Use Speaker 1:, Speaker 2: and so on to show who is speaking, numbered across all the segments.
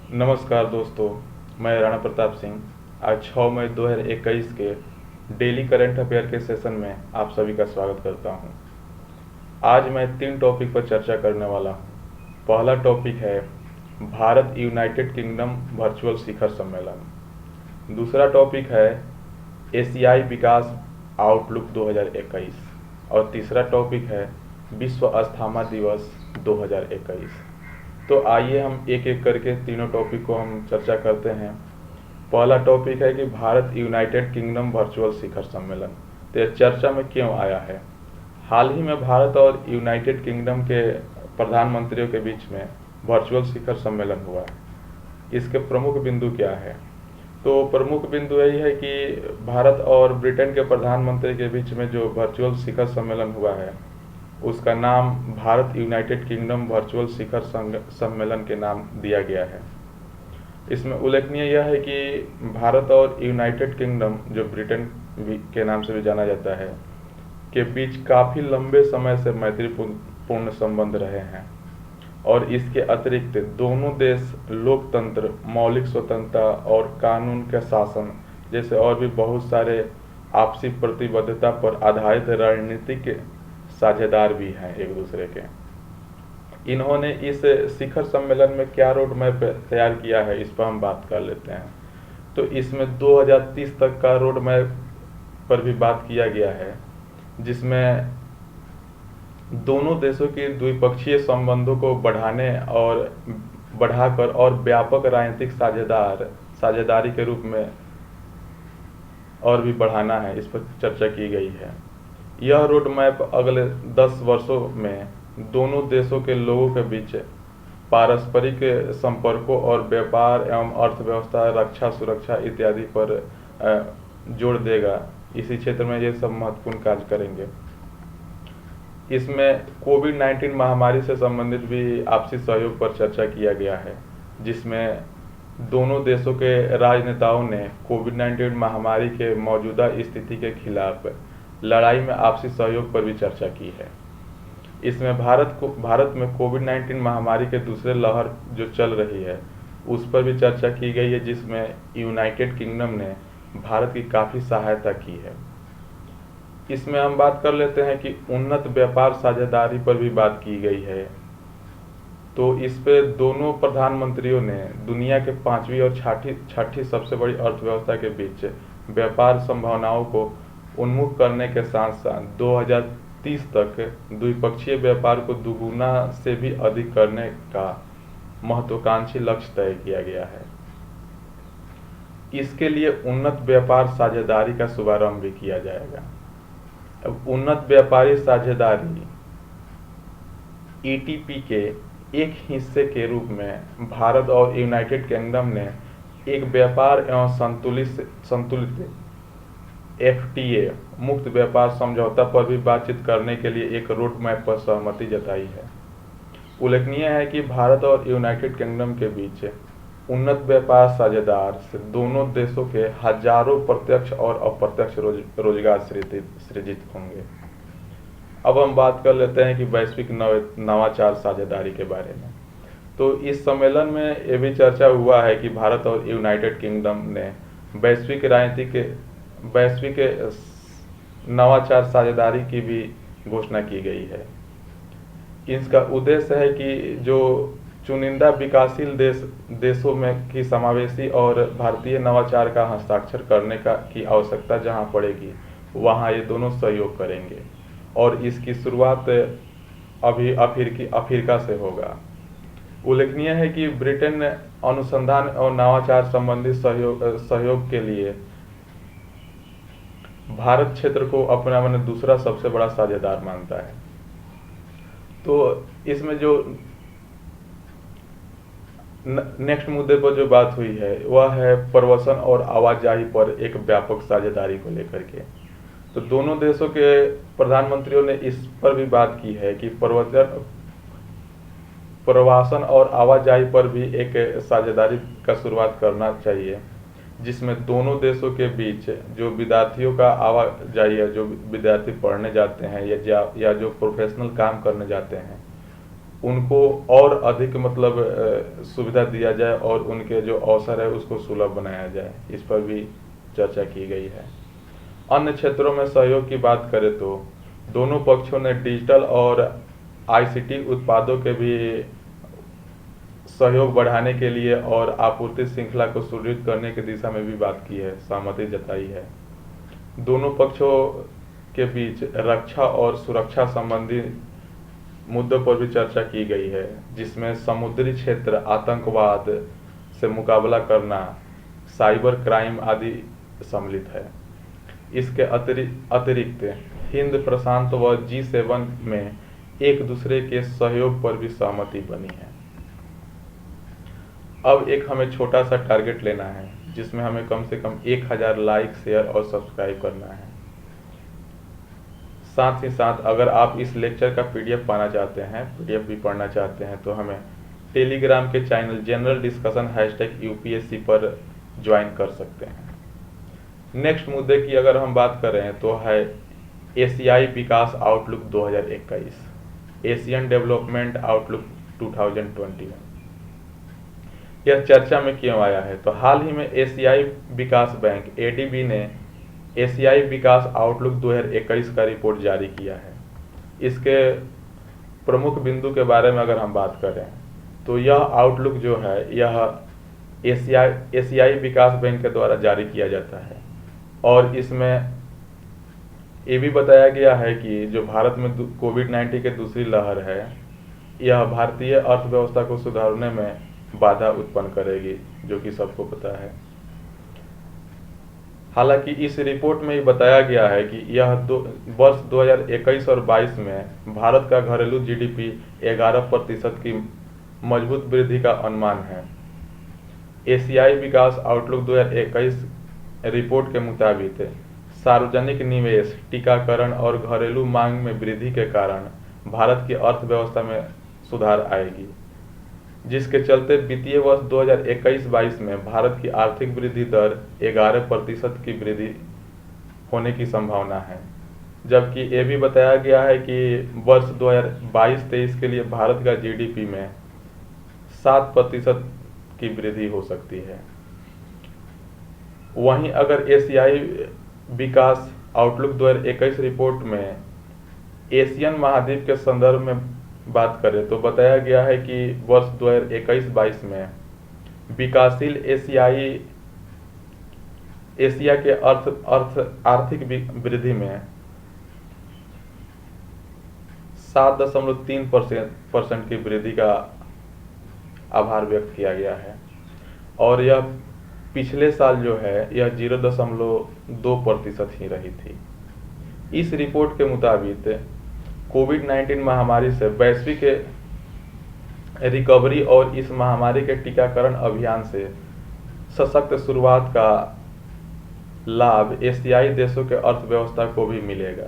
Speaker 1: नमस्कार दोस्तों, मैं राणा प्रताप सिंह आज 6 मई 2021 के डेली करंट अफेयर के सेशन में आप सभी का स्वागत करता हूं। आज मैं 3 टॉपिक पर चर्चा करने वाला हूं। पहला टॉपिक है भारत यूनाइटेड किंगडम वर्चुअल शिखर सम्मेलन। दूसरा टॉपिक है एशियाई विकास आउटलुक 2021 और तीसरा टॉपिक है विश्व अस्थमा दिवस 2021। तो आइए हम एक एक करके तीनों टॉपिक को हम चर्चा करते हैं। पहला टॉपिक है कि भारत यूनाइटेड किंगडम वर्चुअल शिखर सम्मेलन। तो यह चर्चा में क्यों आया है? हाल ही में भारत और यूनाइटेड किंगडम के प्रधानमंत्रियों के बीच में वर्चुअल शिखर सम्मेलन हुआ है। इसके प्रमुख बिंदु क्या है? तो प्रमुख बिंदु यही है कि भारत और ब्रिटेन के प्रधानमंत्री के बीच में जो वर्चुअल शिखर सम्मेलन हुआ है उसका नाम भारत यूनाइटेड किंगडम वर्चुअल शिखर सम्मेलन के नाम दिया गया है। इसमें उल्लेखनीय यह है कि भारत और यूनाइटेड किंगडम, जो ब्रिटेन के नाम से भी जाना जाता है, के बीच काफ़ी लंबे समय से मैत्रीपूर्ण संबंध रहे हैं और इसके अतिरिक्त दोनों देश लोकतंत्र, मौलिक स्वतंत्रता और कानून के शासन जैसे और भी बहुत सारे आपसी प्रतिबद्धता पर आधारित रणनीतिक साझेदार भी हैं एक दूसरे के। इन्होंने इस शिखर सम्मेलन में क्या रोड मैप तैयार किया है, इस पर हम बात कर लेते हैं। तो इसमें 2030 तक का रोड मैप पर भी बात किया गया है, जिसमें दोनों देशों के द्विपक्षीय संबंधों को बढ़ाकर और व्यापक राजनीतिक साझेदारी के रूप में और भी बढ़ाना है, इस पर चर्चा की गई है। यह रोड मैप अगले 10 वर्षों में दोनों देशों के लोगों के बीच पारस्परिक संपर्कों और व्यापार एवं अर्थव्यवस्था, रक्षा, सुरक्षा इत्यादि पर जोर देगा। इसी क्षेत्र में ये सब महत्वपूर्ण कार्य करेंगे। इसमें कोविड-19 महामारी से संबंधित भी आपसी सहयोग पर चर्चा किया गया है, जिसमें दोनों देशों के राजनेताओं ने कोविड-19 महामारी के मौजूदा स्थिति के खिलाफ लड़ाई में आपसी सहयोग पर भी चर्चा की है। इसमें भारत में कोविड-19 महामारी के दूसरे लहर जो चल रही है उस पर भी चर्चा की गई है, जिसमें यूनाइटेड किंगडम ने भारत की काफ़ी सहायता की है। इसमें हम बात कर लेते हैं कि उन्नत व्यापार साझेदारी पर भी बात की गई है। तो इस पे दोनों प्रधानमंत्रियों ने दुनिया के 5वीं और छठी सबसे बड़ी अर्थव्यवस्था के बीच व्यापार संभावनाओं को उन्मुख करने के साथ साथ 2030 तक द्विपक्षीय व्यापार को दुगुना से भी अधिक करने का महत्वाकांक्षी लक्ष्य तय किया गया है। इसके लिए उन्नत व्यापार साझेदारी का शुभारंभ भी किया जाएगा। अब उन्नत व्यापारी साझेदारी ETP के एक हिस्से के रूप में भारत और यूनाइटेड किंगडम ने एक व्यापार एवं संतुलित FTA मुक्त व्यापार समझौता पर भी बातचीत करने के लिए एक रोड मैप पर सहमति जताई है। उल्लेखनीय है कि भारत और यूनाइटेड किंगडम के बीच उन्नत व्यापार साझेदार से दोनों देशों के हजारों प्रत्यक्ष और अप्रत्यक्ष रोजगार सृजित होंगे। अब हम बात कर लेते हैं कि वैश्विक नवाचार साझेदारी के बारे में। तो इस सम्मेलन में ये भी चर्चा हुआ है कि भारत और यूनाइटेड किंगडम ने वैश्विक नवाचार साझेदारी की भी घोषणा की गई है। इसका उद्देश्य है कि जो चुनिंदा विकासशील देशों में की समावेशी और भारतीय नवाचार का हस्ताक्षर करने की आवश्यकता जहां पड़ेगी वहां ये दोनों सहयोग करेंगे और इसकी शुरुआत अभी अफ्रीका से होगा। उल्लेखनीय है कि ब्रिटेन अनुसंधान और नवाचार संबंधी सहयोग के लिए भारत क्षेत्र को अपना दूसरा सबसे बड़ा साझेदार मानता है। तो इसमें जो नेक्स्ट मुद्दे पर जो बात हुई है वह है प्रवासन और आवाजाही पर एक व्यापक साझेदारी को लेकर के। तो दोनों देशों के प्रधानमंत्रियों ने इस पर भी बात की है कि प्रवासन और आवाजाही पर भी एक साझेदारी का शुरुआत करना चाहिए, जिसमें दोनों देशों के बीच जो विद्यार्थियों का आवाजाही है, जो विद्यार्थी पढ़ने जाते हैं या जो प्रोफेशनल काम करने जाते हैं, उनको और अधिक मतलब सुविधा दिया जाए और उनके जो अवसर है उसको सुलभ बनाया जाए, इस पर भी चर्चा की गई है। अन्य क्षेत्रों में सहयोग की बात करें तो दोनों पक्षों ने डिजिटल और आईसीटी उत्पादों के भी सहयोग बढ़ाने के लिए और आपूर्ति श्रृंखला को सुदृढ़ करने की दिशा में भी बात की है, सहमति जताई है। दोनों पक्षों के बीच रक्षा और सुरक्षा संबंधी मुद्दों पर भी चर्चा की गई है, जिसमें समुद्री क्षेत्र, आतंकवाद से मुकाबला करना, साइबर क्राइम आदि सम्मिलित है। इसके अतिरिक्त हिंद प्रशांत व G7 में एक दूसरे के सहयोग पर भी सहमति बनी है। अब एक हमें छोटा सा टारगेट लेना है, जिसमें हमें कम से कम 1000 लाइक, शेयर और सब्सक्राइब करना है। साथ ही साथ अगर आप इस लेक्चर का PDF पाना चाहते हैं, PDF भी पढ़ना चाहते हैं, तो हमें टेलीग्राम के चैनल जनरल डिस्कशन #UPSC पर ज्वाइन कर सकते हैं। नेक्स्ट मुद्दे की अगर हम बात करें तो है एशियाई विकास आउटलुक 2021, एशियन डेवलपमेंट आउटलुक 2021। यह चर्चा में क्यों आया है? तो हाल ही में एशियाई विकास बैंक ADB ने एशियाई विकास आउटलुक 2021 का रिपोर्ट जारी किया है। इसके प्रमुख बिंदु के बारे में अगर हम बात करें तो यह आउटलुक जो है यह एशियाई विकास बैंक के द्वारा जारी किया जाता है और इसमें ये भी बताया गया है कि जो भारत में कोविड-19 की दूसरी लहर है, यह भारतीय अर्थव्यवस्था को सुधारने में बाधा उत्पन्न करेगी, जो कि सबको पता है। हालांकि इस रिपोर्ट में ये बताया गया है कि यह वर्ष 2021 और 22 में भारत का घरेलू GDP 11% की मजबूत वृद्धि का अनुमान है। एशियाई विकास आउटलुक 2021 रिपोर्ट के मुताबिक सार्वजनिक निवेश, टीकाकरण और घरेलू मांग में वृद्धि के कारण भारत की अर्थव्यवस्था में सुधार आएगी, जिसके चलते वित्तीय वर्ष 2021-22 में भारत की आर्थिक वृद्धि दर 11% की वृद्धि होने की संभावना है। जबकि ये भी बताया गया है कि वर्ष 2022-23 के लिए भारत का GDP में 7% की वृद्धि हो सकती है। वहीं अगर एशियाई विकास आउटलुक 2021 रिपोर्ट में एशियन महाद्वीप के संदर्भ में बात करें तो बताया गया है कि वर्ष 2021-22 में विकासशील एशिया के आर्थिक वृद्धि में 7.3% की वृद्धि का आभार व्यक्त किया गया है और यह पिछले साल जो है यह 0.2% ही रही थी। इस रिपोर्ट के मुताबिक कोविड-19 महामारी से वैश्विक रिकवरी और इस महामारी के टीकाकरण अभियान से सशक्त शुरुआत का लाभ एशियाई देशों के अर्थव्यवस्था को भी मिलेगा।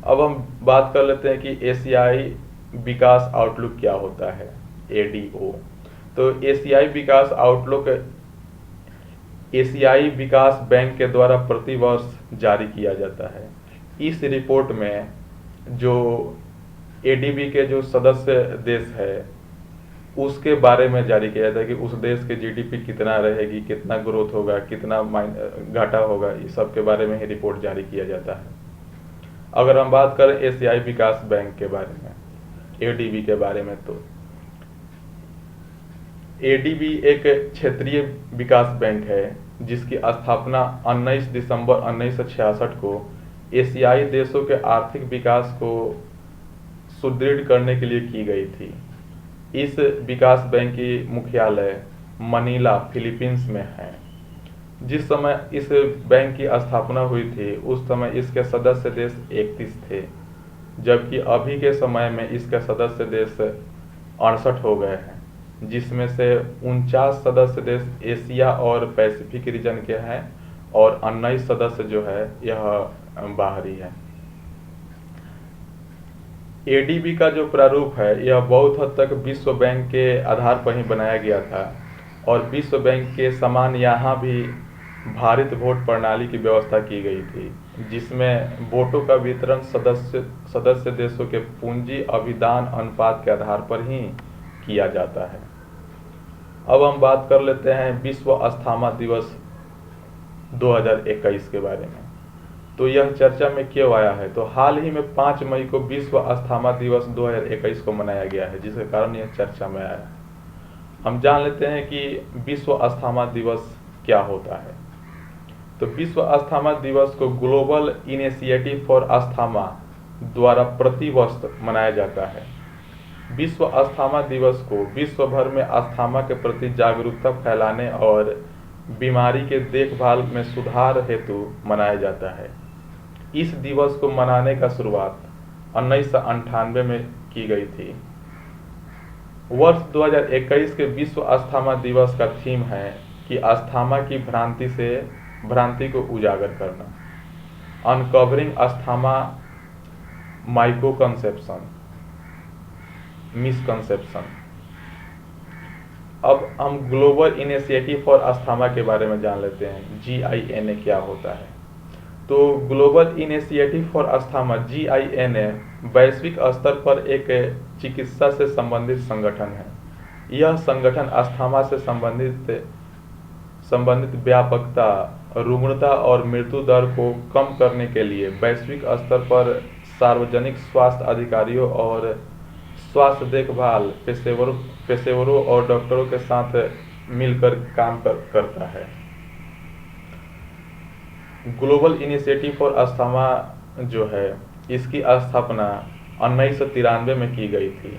Speaker 1: अब हम बात कर लेते हैं कि एशियाई विकास आउटलुक क्या होता है, ADO। तो एशियाई विकास आउटलुक एशियाई विकास बैंक के द्वारा प्रति वर्ष जारी किया जाता है। इस रिपोर्ट में जो ADB के जो सदस्य देश है उसके बारे में जारी किया जाता है कि उस देश के GDP कितना रहेगी, कितना ग्रोथ होगा, कितना घाटा होगा, इस सब के बारे में ही रिपोर्ट जारी किया जाता है। अगर हम बात करें एशियाई विकास बैंक के बारे में, ADB के बारे में, तो ADB एक क्षेत्रीय विकास बैंक है जिसकी स्थापना 19 दिसंबर 1966 को एशियाई देशों के आर्थिक विकास को सुदृढ़ करने के लिए की गई थी। इस विकास बैंक की मुख्यालय मनीला, फिलीपींस में है। जिस समय इस बैंक की स्थापना हुई थी उस समय इसके सदस्य देश 31 थे, जबकि अभी के समय में इसके सदस्य देश 68 हो गए हैं, जिसमें से 49 सदस्य देश एशिया और पैसिफिक रीजन के हैं और 19 सदस्य जो है यह बाहरी है। ADB का जो प्रारूप है यह बहुत हद तक विश्व बैंक के आधार पर ही बनाया गया था और विश्व बैंक के समान यहाँ भी भारित वोट प्रणाली की व्यवस्था की गई थी, जिसमें वोटों का वितरण सदस्य देशों के पूंजी अभिदान अनुपात के आधार पर ही किया जाता है। अब हम बात कर लेते हैं विश्व अस्थमा दिवस 2021 के बारे में। तो यह चर्चा में क्यों आया है? तो हाल ही में 5 मई को विश्व अस्थमा दिवस 2021 को मनाया गया है, जिसके कारण यह चर्चा में आया है। हम जान लेते हैं कि विश्व अस्थमा दिवस क्या होता है। तो विश्व अस्थमा दिवस को ग्लोबल इनिशिएटिव फॉर अस्थमा द्वारा प्रतिवर्ष मनाया जाता है। विश्व अस्थमा दिवस को विश्व भर में अस्थमा के प्रति जागरूकता फैलाने और बीमारी के देखभाल में सुधार हेतु मनाया जाता है। इस दिवस को मनाने का शुरुआत 1998 में की गई थी। वर्ष 2021 के विश्व अस्थमा दिवस का थीम है कि अस्थमा की भ्रांति को उजागर करना, अनकवरिंग अस्थमा मिसकंसेप्शन। अब हम ग्लोबल इनिशिएटिव फॉर अस्थमा के बारे में जान लेते हैं। GINA क्या होता है? तो global initiative for asthma GINA वैश्विक स्तर पर एक चिकित्सा से संबंधित संगठन है। यह संगठन अस्थमा से संबंधित व्यापकता, रुग्णता और मृत्यु दर को कम करने के लिए वैश्विक स्तर पर सार्वजनिक स्वास्थ्य अधिकारियों और स्वास्थ्य देखभाल पेशेवरों और डॉक्टरों के साथ मिलकर काम करता है। ग्लोबल इनिशिएटिव फॉर अस्थमा जो है, इसकी स्थापना 1993 में की गई थी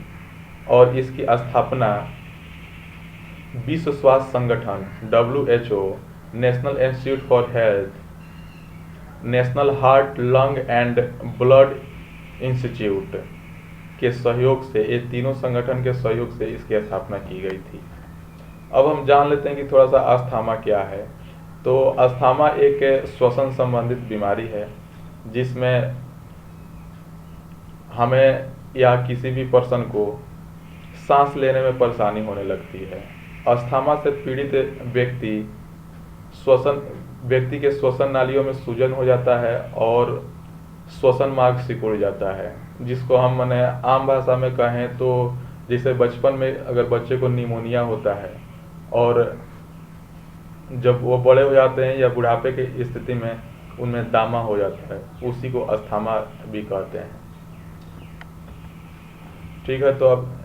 Speaker 1: और इसकी स्थापना विश्व स्वास्थ्य संगठन WHO, national institute for health, national heart lung and blood institute के सहयोग से, ये तीनों संगठन के सहयोग से इसकी स्थापना की गई थी। अब हम जान लेते हैं कि थोड़ा सा अस्थमा क्या है। तो अस्थमा एक श्वसन संबंधित बीमारी है जिसमें हमें या किसी भी पर्सन को सांस लेने में परेशानी होने लगती है। अस्थमा से पीड़ित व्यक्ति के श्वसन नालियों में सूजन हो जाता है और श्वसन मार्ग सिकुड़ जाता है, जिसको हम माने आम भाषा में कहें तो जैसे बचपन में अगर बच्चे को निमोनिया होता है और जब वो बड़े हो जाते हैं या बुढ़ापे की स्थिति में उनमें दामा हो जाता है, उसी को अस्थमा भी कहते हैं। ठीक है, तो अब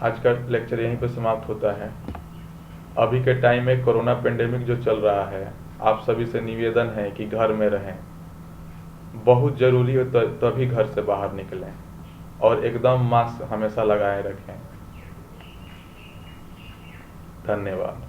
Speaker 1: आज का लेक्चर यहीं पे समाप्त होता है। अभी के टाइम में कोरोना पेंडेमिक जो चल रहा है, आप सभी से निवेदन है कि घर में रहें, बहुत ज़रूरी हो तभी घर से बाहर निकलें और एकदम मास्क हमेशा लगाए रखें। धन्यवाद।